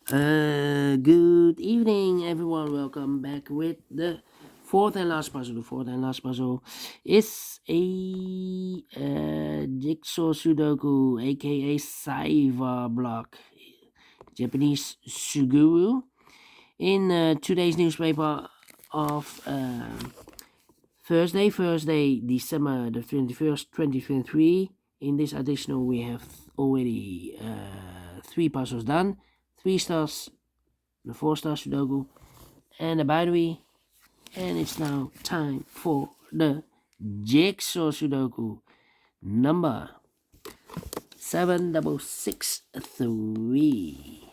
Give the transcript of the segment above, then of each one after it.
Good evening, everyone. Welcome back with the fourth and last puzzle. The fourth and last puzzle is a jigsaw Sudoku, a.k.a. Saiva block, Japanese Suguru. In today's newspaper of Thursday, December the 21st, 2023. In this additional, we have already 3 puzzles done. 3 stars, the 4-star Sudoku, and the binary. And it's now time for the jigsaw Sudoku number 7663.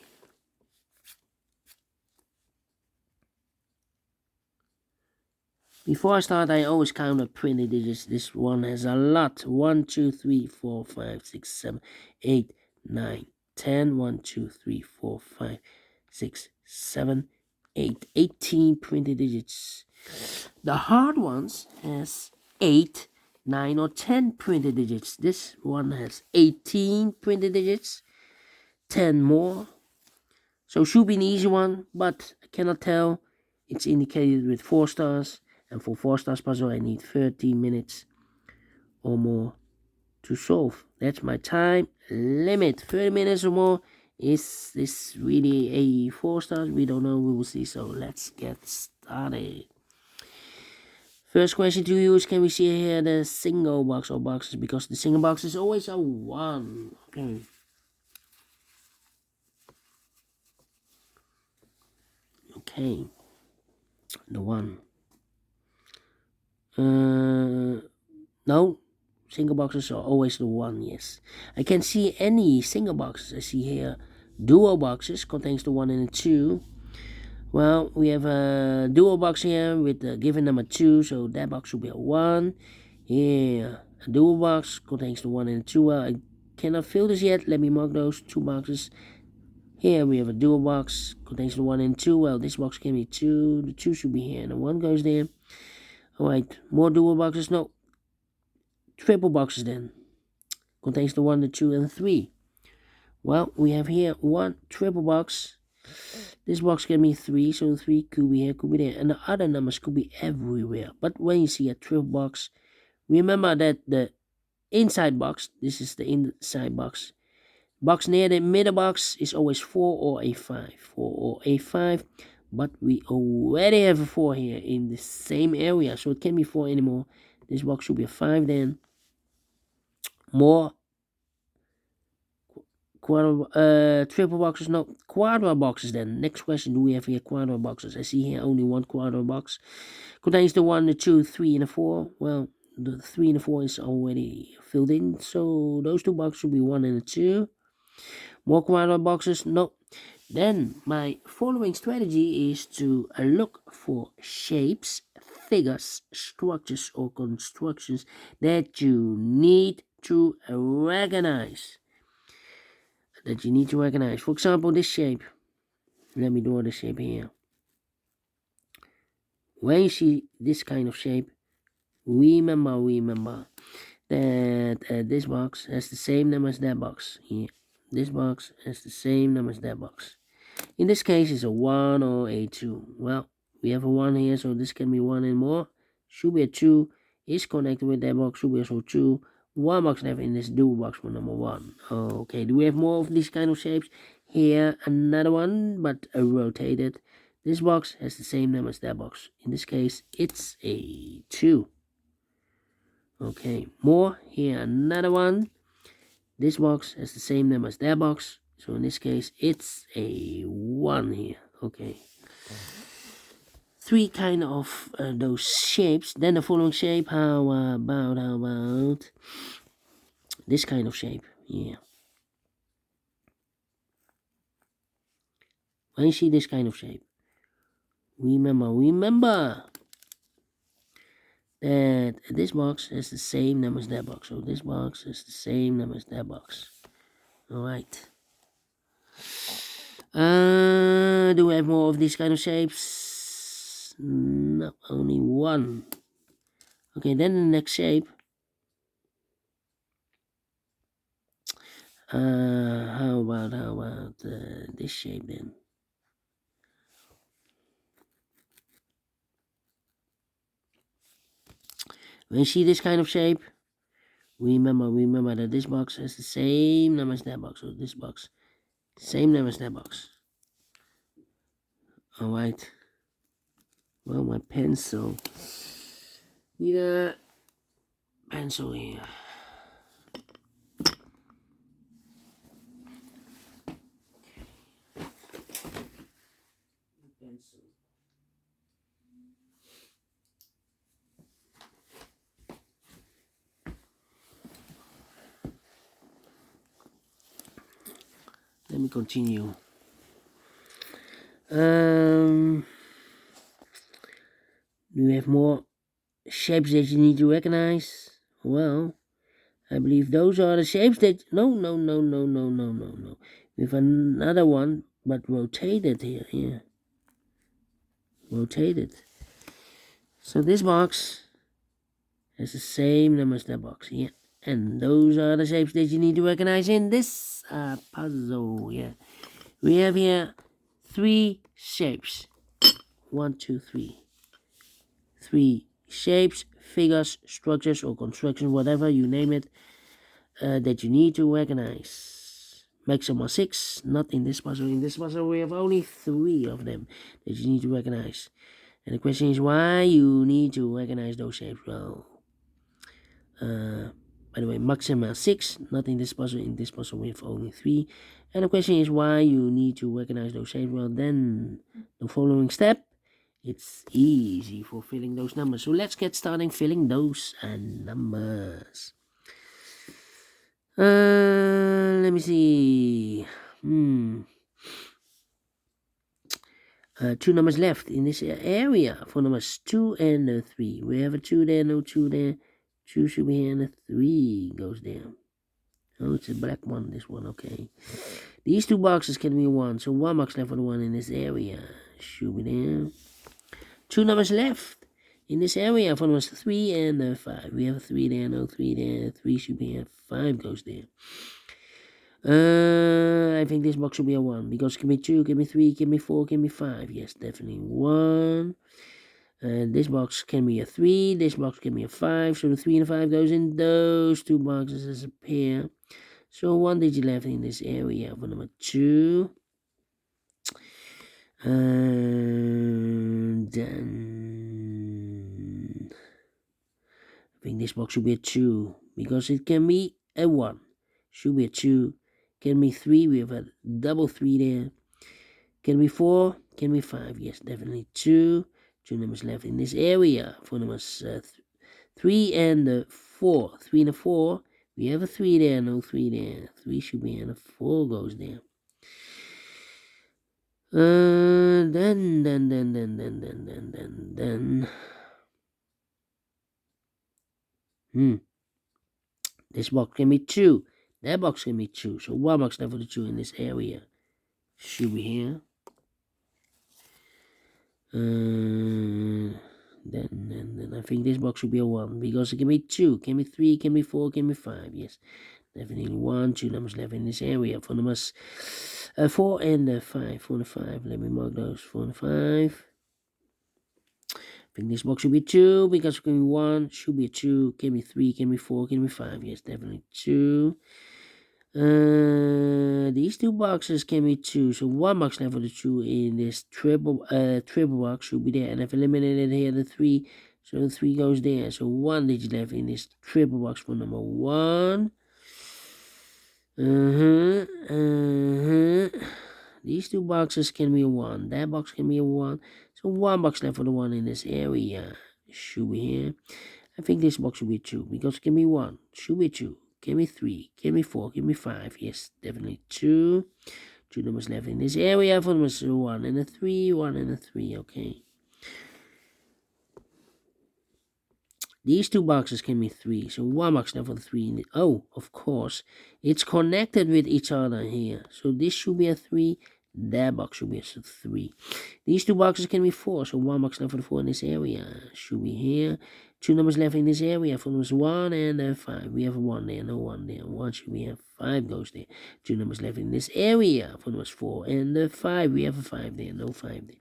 Before I start, I always count up 20 digits. This one has a lot. 1, 2, 3, 4, 5, 6, 7, 8, 9, 10. 1, 2, 3, 4, 5, 6, 7, 8. 18 printed digits. The hard ones has 8, 9, or 10 printed digits. This one has 18 printed digits. 10 more. So should be an easy one, but I cannot tell. It's indicated with 4 stars. And for 4 stars puzzle, I need 30 minutes or more to solve. That's my time limit. 30 minutes or more. Is this really a 4 stars? We don't know. We will see. So let's get started. First question to you is, can we see here the single box or boxes? Because the single box is always a 1. Okay. Okay. The 1. No, single boxes are always the 1, yes. I can't see any single boxes. I see here dual boxes, contains the 1 and the 2. Well, we have a dual box here with the given number 2, so that box will be a 1. Here, a dual box contains the 1 and the 2. Well, I cannot fill this yet. Let me mark those 2 boxes. Here we have a dual box, contains the 1 and 2. Well, this box can be 2. The 2 should be here, and the 1 goes there. Alright, more dual boxes. No, triple boxes then. Contains the 1, the 2, and the 3. Well, we have here 1 triple box. This box can be 3, so 3 could be here, could be there. And the other numbers could be everywhere. But when you see a triple box, remember that the inside box, this is the inside box. Box near the middle box is always 4 or a 5. 4 or a 5. But we already have a 4 here in the same area, so it can't be 4 anymore. This box should be a 5 then. More triple boxes, no, quadra boxes then. Next question, do we have here quadra boxes? I see here only 1 quadra box. Contains the 1, the 2, 3, and the 4. Well, the 3 and the 4 is already filled in, so those 2 boxes should be 1 and a 2. More quadra boxes, no. Then my following strategy is to look for shapes, figures, structures, or constructions that you need to recognize. For example, this shape. Let me draw the shape here. When you see this kind of shape, remember that this box has the same number as that box here. This box has the same number as that box. In this case, it's a 1 or a 2. Well, we have a 1 here, so this can be 1 and more. Should be a 2. Is connected with that box, should be also 2. 1 box left in this dual box for number 1. Okay, do we have more of these kind of shapes? Here, another one, but rotated. This box has the same number as that box. In this case, it's a 2. Okay, more. Here, another one. This box has the same number as that box. So in this case, it's a 1 here. Okay. 3 kind of those shapes. Then the following shape. How about this kind of shape? Yeah. When you see this kind of shape, remember that this box has the same number as that box. So this box has the same number as that box. Alright. Do we have more of these kind of shapes? No, only 1. Okay, then the next shape. How about this shape then? When you see this kind of shape, remember that this box has the same number as that box. So this box, same number as that box. Alright. Well, my pencil. Need a pencil here. Pencil. Let me continue. Do you have more shapes that you need to recognize? Well, I believe those are the shapes that... No. We have another one, but rotated here. Yeah. Rotated. So this box has the same number as that box. Yeah. And those are the shapes that you need to recognize in this puzzle. Yeah. We have here 3 shapes. 1, 2, 3. 3 shapes, figures, structures, or constructions, whatever you name it, that you need to recognize. Maximum 6, not in this puzzle. In this puzzle, we have only 3 of them that you need to recognize. And the question is why you need to recognize those shapes. Well, by the way, maximum 6, not in this puzzle. In this puzzle, we have only 3. And the question is why you need to recognize those shapes. Well, then the following step. It's easy for filling those numbers. So let's get started filling those numbers. Let me see. 2 numbers left in this area for numbers 2 and 3. We have a 2 there, no 2 there. 2 should be here and a 3 goes there. Oh, it's a black one, this one, okay. These 2 boxes can be 1, so 1 box left for the 1 in this area. Should be there. 2 numbers left in this area for numbers 3 and 5. We have a 3 there, no 3 there. 3 should be here, 5 goes there. I think this box should be a 1 because give me 2, give me 3, give me 4, give me 5. Yes, definitely 1. This box can be a 3, this box can be a 5. So the 3 and the 5 goes in those 2 boxes as a pair. So 1 digit left in this area for number 2. And then I think this box should be a 2 because it can be a 1. Should be a 2. Can be 3. We have a double 3 there. Can be 4. Can be 5. Yes, definitely 2. 2 numbers left in this area for numbers 3 and 4. 3 and 4. We have a 3 there. No 3 there. 3 should be and a 4 goes there. Then. This box can be 2. That box can be 2. So 1 box left for the 2 in this area. Should be here. Then I think this box should be a 1 because it can be 2, can be 3, can be 4, can be 5. Yes, definitely 1. 2 numbers left in this area for numbers 4 and 5. 4 and 5. Let me mark those. 4 and 5. I think this box should be 2 because it can be 1. Should be a 2. Can be 3. Can be 4. Can be 5. Yes, definitely 2. These 2 boxes can be 2. So 1 box left for the 2 in this triple box should be there. And I've eliminated here the 3. So the 3 goes there. So 1 digit left in this triple box for number 1. These 2 boxes can be a 1. That box can be a 1. So 1 box left for the 1 in this area. Should be here. I think this box should be 2 because it can be 1. Should be 2. Can be 3. Can be 4. Can be 5. Yes, definitely 2. 2 numbers left in this area for numbers 1 and a 3. 1 and a 3. Okay. These 2 boxes can be 3. So 1 box left for the 3. In the, oh, of course. It's connected with each other here. So this should be a 3. That box should be a 3. These 2 boxes can be 4. So 1 box left for the 4 in this area. Should be here. Two numbers left in this area. For numbers 1 and 5. We have a 1 there, no 1 there. 1 should we have 5 goes there. Two numbers left in this area. For numbers 4 and 5. We have a 5 there, no 5 there.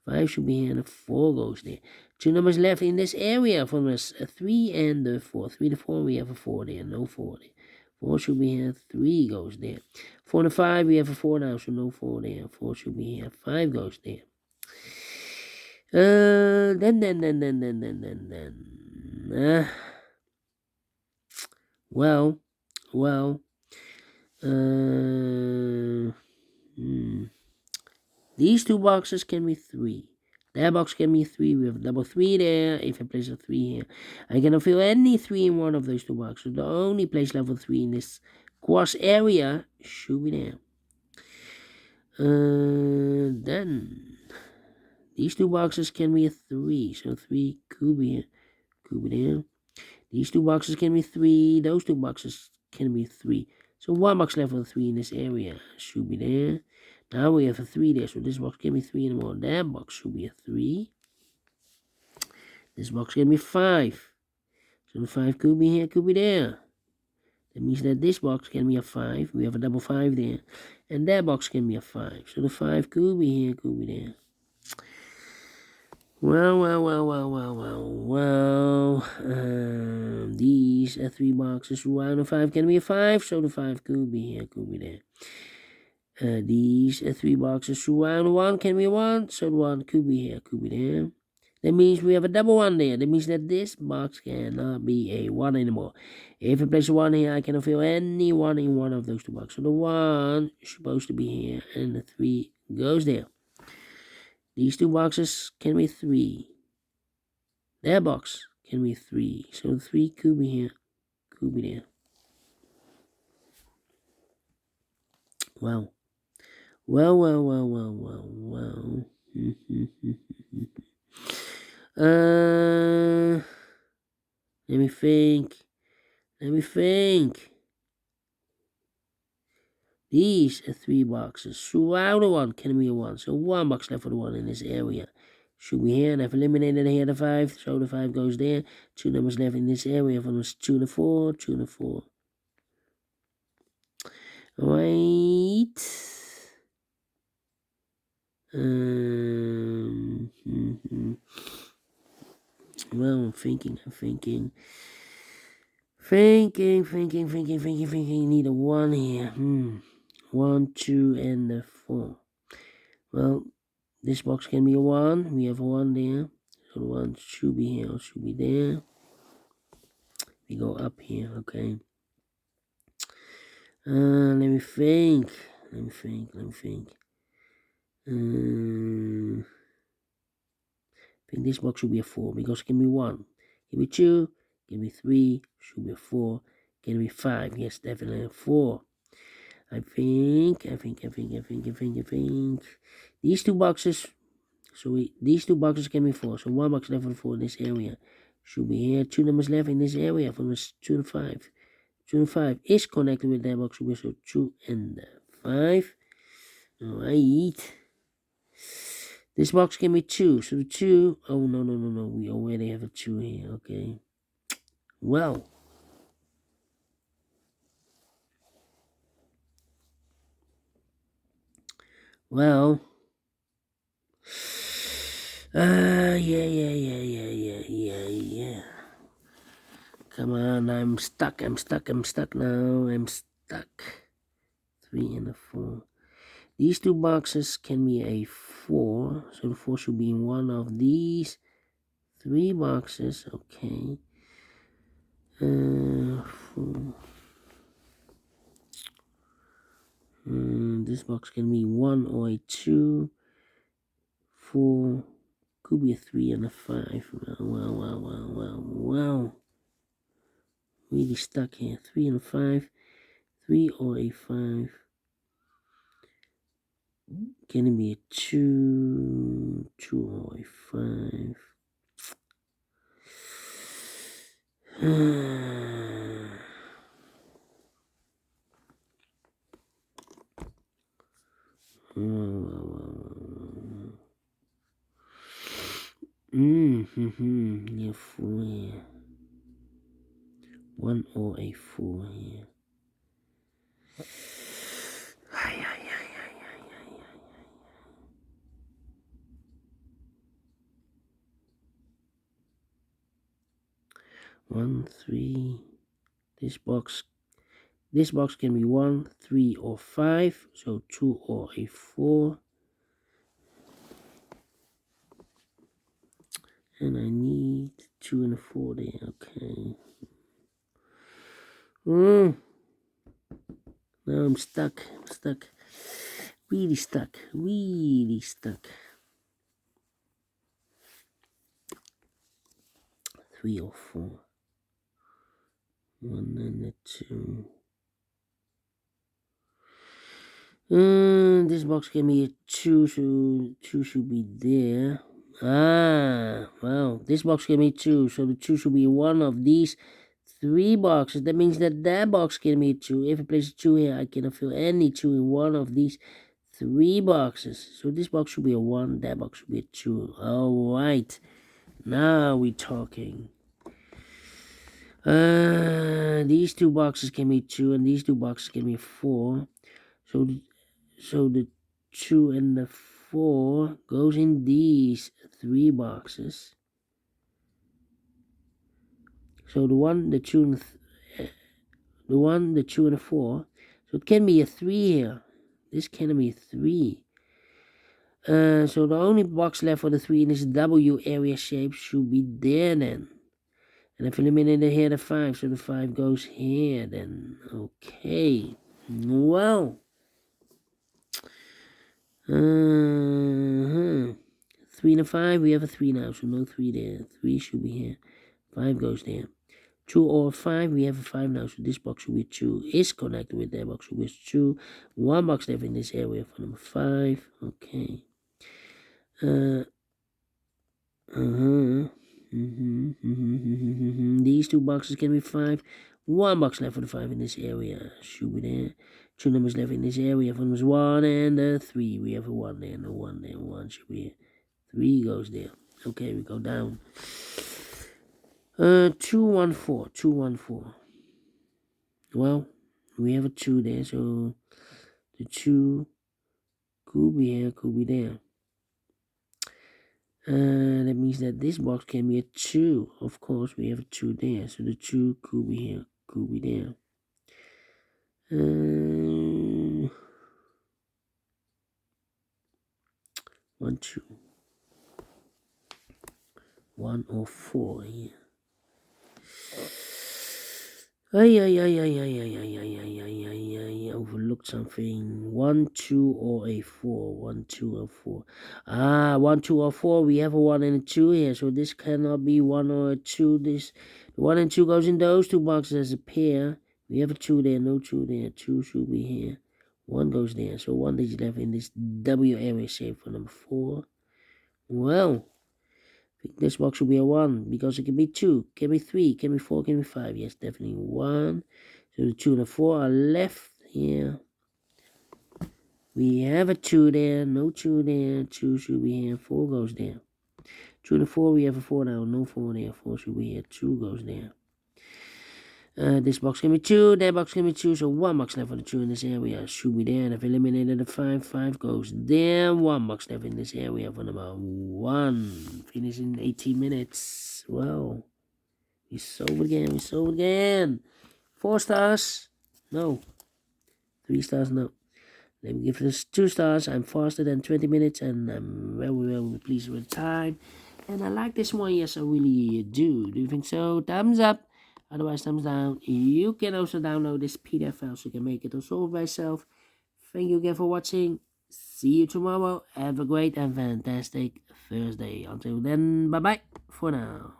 5 should be here and a 4 goes there. Two numbers left in this area. For numbers 3 and 4. 3 to 4, we have a 4 there, no 4 there. 4 should be here, 3 goes there. 4 and 5, we have a 4 now, so no 4 there. 4 should be here, 5 goes there. Then. Well. These two boxes can be 3. That box can be 3. We have a double 3 there. If I place a 3 here, I cannot fill any 3 in one of those two boxes. The only place level 3 in this cross area should be there. Then these two boxes can be a 3. So 3 could be here, could be there. These two boxes can be 3. Those two boxes can be 3. So one box level 3 in this area should be there. Now we have a 3 there, so this box can be 3 anymore. That box should be a 3. This box can be 5. So the 5 could be here, could be there. That means that this box can be a 5. We have a double 5 there. And that box can be a 5. So the 5 could be here, could be there. Well. These 3 boxes around the 5 can be a 5. So the 5 could be here, could be there. These 3 boxes around 1 can be 1. So the 1 could be here, could be there. That means we have a double 1 there. That means that this box cannot be a 1 anymore. If I place a 1 here, I cannot fill any 1 in one of those two boxes. So the 1 is supposed to be here, and the 3 goes there. These two boxes can be 3. That box can be 3. So the 3 could be here, could be there. Well. Let me think. These 3 boxes throughout the 1 can be a 1. So 1 box left for the 1 in this area should be here. And I've eliminated here the 5. So the 5 goes there. 2 numbers left in this area. For numbers 2 to 4. 2 to 4. Alright. Well, I'm thinking. Need a 1 here. 1, 2, and 4. Well, this box can be a 1. We have a 1 there. So the 1 should be here or should be there. We go up here, okay. Let me think. I think this box should be a 4 because it can be 1. Can be 2. Can be 3. Should be a 4. Can be 5. Yes, definitely a 4. I think. These two boxes. These two boxes can be 4. So 1 box left for 4 in this area should be here. 2 numbers left in this area from 2 to 5. 2 and 5 is connected with that box. So 2 and 5. Alright. This box can be 2. So the 2. Oh, no. We already have a 2 here. Okay. Well. Yeah. Come on, I'm stuck now. 3 and a 4. These two boxes can be a 4. So the 4 should be in one of these 3 boxes. Okay. 4. This box can be 1 or a 2. 4. Could be a 3 and a 5. Well. Really stuck here. 3 and a 5. 3 or a 5. Can it be a 2? 2 or a 5? Yeah, 4 here. 1 or a 4 here. Ay, ay, ay, ay, ay, ay, ay. 1, 3. This box can be 1, 3, or 5. So 2 or a 4. And I need 2 and a 4 there. Okay. Now I'm stuck. Really stuck. 3 or 4. 1 and a 2. This box gave me a 2, so 2 should be there. Well, this box gave me 2, so the 2 should be one of these 3 boxes. That means that box gave me a 2. If I place a 2 here, I cannot fill any 2 in one of these 3 boxes. So this box should be a 1, that box should be a 2. Alright, now we're talking. These 2 boxes can be 2, and these 2 boxes can be 4. So the 2 and the 4 goes in these 3 boxes. So the 1, the 2, and the 1, the 2, and the 4. So it can be a 3 here. This can be a 3. So the only box left for the 3 in this W area shape should be there then. And I've eliminated here the 5, so the 5 goes here then. Okay. Well. 3 and a 5, we have a 3 now, so no 3 there. 3 should be here. 5 goes there. 2 or 5, we have a 5 now, so this box should be 2. Is connected with that box, should be 2. 1 box left in this area for number 5. Okay. These 2 boxes can be 5. 1 box left for the 5 in this area. Should be there. 2 numbers left in this area for numbers 1 and 3. We have a 1 there and a 1 there. 1 should be here. 3 goes there. Okay, we go down. 2, 1, 4. 2, 1, 4. Well, we have a 2 there, so the 2 could be here, could be there. That means that this box can be a 2. Of course, we have a 2 there. So the 2 could be here, could be there. 1, 2. 1 or 4 here. I overlooked something. 1, 2, or a 4. 1, 2, or 4. 1, 2, or 4. We have a 1 and a 2 here, so this cannot be 1 or a 2. The 1 and 2 goes in those 2 boxes as a pair. We have a 2 there, no 2 there. 2 should be here. 1 goes there, so 1 is left in this W area shape for number 4. Well, I think this box should be a 1 because it can be 2, can be 3, can be 4, can be 5. Yes, definitely 1. So the 2 and the 4 are left here. We have a 2 there, no 2 there. 2 should be here, 4 goes there. 2 and the 4, we have a 4 now, no 4 there. 4 should be here, 2 goes there. This box can be 2, that box can be 2, so 1 box left for the 2 in this area should be there. And I've eliminated the 5, 5 goes there. 1 box left in this area for number 1. Finish in 18 minutes. Well, we sold again. 4 stars? No. 3 stars? No. Let me give this 2 stars. I'm faster than 20 minutes and I'm very pleased with the time. And I like this one, yes I really do. Do you think so? Thumbs up. Otherwise, thumbs down. You can also download this PDF file so you can make it or solve by yourself. Thank you again for watching. See you tomorrow. Have a great and fantastic Thursday. Until then, bye-bye for now.